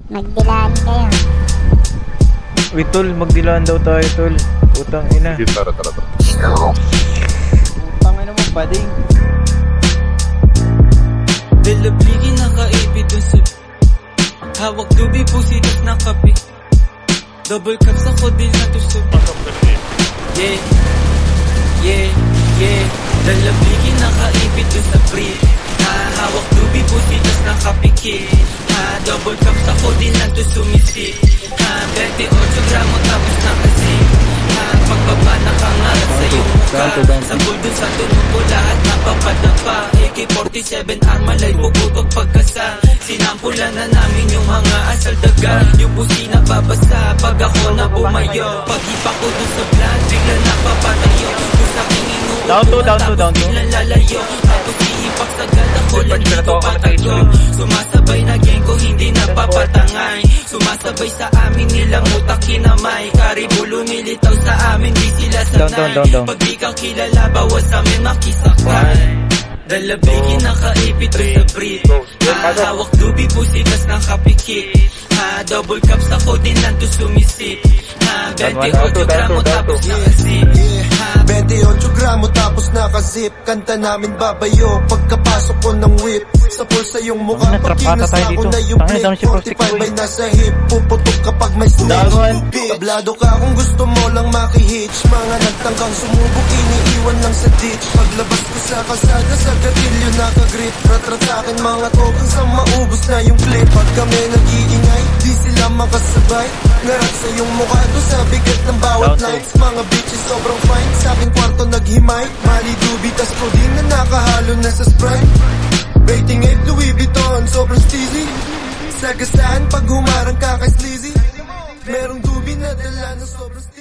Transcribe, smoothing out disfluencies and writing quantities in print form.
Magdilaan kayo. Wait tol, magdilaan daw tayo tol. Utang ina. Sige, tara. Utang ina mo, bading. Dalabligin nakaipit dun sa hawak dubi pusitas na kape. Double cups ako din na tusog. Yeah Dalabligin nakaipit dun sa pre. Hawak dubi pusitas na kapikit. Double cups ako din na to sumisip. 28 gramo tapos nakasip. Pagbaba nakangalat sa iyong mukha. Sa buldo sa tunog ko lahat napapadapa. AK-47 armalay puputok pagkasa. Sinampulan na namin yung mga asal daga. Yung busina babasa pag ako na bumayo. Pag-ipa ko dun sa vlog bigla napapatayo. Kung sa aking inuupuan tapos biglang lalayo. Tapos iipak sagad ako lang di ko patago. Sumasabay na gang ko hindi napapatangay. Sumasabay sa amin nilang utak kinamay. Karibu lumilitaw sa amin di sila sanay. Pag di ka kilala bawas amin makisakay. Dalabigin nakaipit o sa brief. Hawak dubi pusitas ng kapikit. Double cups ako din nanto sumisip. 28 gramo tapos nakasip. 28 gramo tapos nakazip. Kanta namin babayo pagkapasok ko ng whip. Sa pulsa yung mukha pagkinas na ako na yung plate. 45 ay nasa hip. Puputok kapag may snake. Tablado ka kung gusto mo lang makihitch. Mga nagtangkang sumubok iniiwan lang sa ditch. Paglabas ko sa kalsada sa gatilyo nakagrip. Rat-rat sa'kin mga tokang sa maubos na yung clip. Pag kami nag-iingay di sila makasabay. Ngarat sa yung mukha to sa bigat ng bawat lines. Mga bitches sobrang fine sa aking kwarto naghimay. Mali dubi tas din na nakahalo na sa Sprite. Baiting ape Louis Vuitton sobrang steezy. Sa gasahan pag humarang ka kay sleazy. Merong dubi na dala na sobrang steezy.